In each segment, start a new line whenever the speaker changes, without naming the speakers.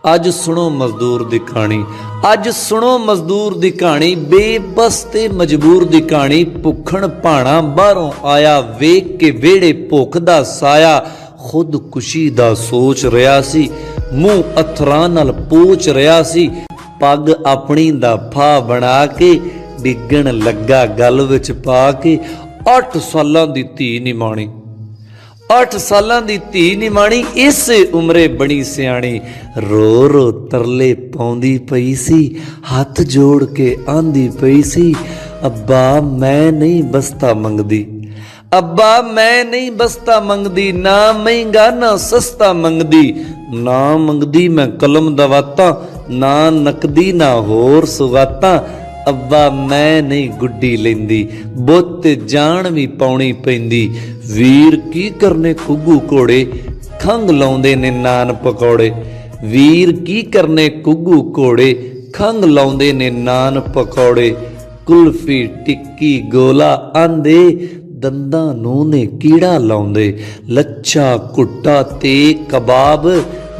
अज सुनो मजदूर दी कहानी, अज सुनो मजदूर दी कहानी, बेबस ते मजबूर दी कहानी। भुखण भाणा बाहरों आया, वेख के वेड़े भुख दा साया, खुदकुशी दा सोच रहा सी, मूँह अथरां नाल पोच रहा सी, पग अपनी दा फा बना के डिगण लगा गल विच पा के। 8 सालां दी धी निमाणी, 8 सालां दी धी निमाणी, इस उमरे बड़ी सियाणी, रो रो तरले पाउंदी पई सी, हथ जोड़ के आंदी पई सी, अब्बा मैं नहीं बस्ता मंगदी, अब्बा मैं नहीं बस्ता मंगदी, ना महंगा ना सस्ता मंगदी, ना मंगदी मैं कलम दवाता, ना नकदी ना होर सुगाता, अब्बा मैं नहीं गुड्डी लेंदी, बुत जान भी पाउणी पैंदी, वीर की करने कुग्गू घोड़े, खंघ लाउंदे ने नान पकौड़े, वीर की करने कुग्गू घोड़े, खंघ लाउंदे ने नान पकौड़े, कुल्फी टिक्की गोला आंदे, दंदां नूं ने कीड़ा लाउंदे, लच्छा कुट्टा ते कबाब,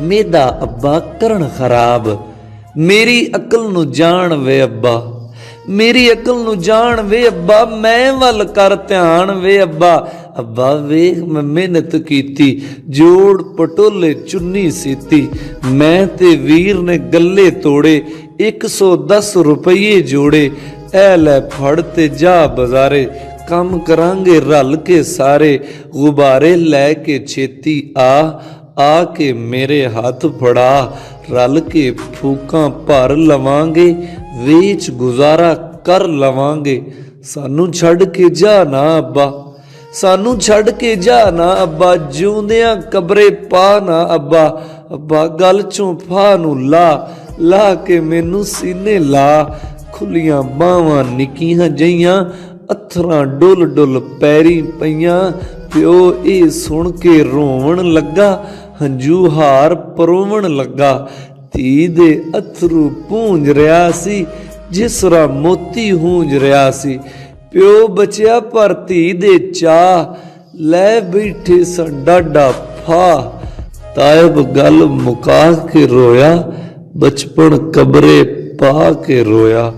मेदा अब्बा करन खराब, मेरी अकल नूं जान वे अब्बा, मेरी अकल नूं जान वे अब्बा, मैं वल कर ध्यान वे अब्बा, अब्बा वेख मैं मेहनत कीती, जोड़ पटोले चुन्नी सीती, मैं ते वीर ने गले तोड़े, 110 रुपये जोड़े, ऐ लै फड़ ते जा बाजारे, कम करांगे रल के सारे, गुब्बारे लैके छेती आ के मेरे हाथ फड़ा, रल के फूकां भर लवांगे, वेच गुजारा कर लवांगे, सानू छड़ के जा ना अब्बा, सानू छड़ के जा ना अब्बा, जिउंदियां कबरे पा ना अब्बा, अब्बा गल चों फा नू ला के मैनू सीने ला, खुलियां बावां निक्कियां जइयां, अथरां डुल डुल पैरी पईयां, प्यो ये सुन के रोवण लगा, हंजू हार परोवण लगा, धी दे अथरू पूंज रहा सी, जिसरा मोती हूंज रहा सी, प्यो बचिया पर धी दे चाह, लै बैठे सन डाडा फा, तायब गल मुका के रोया, बचपन कबरे पा के रोया।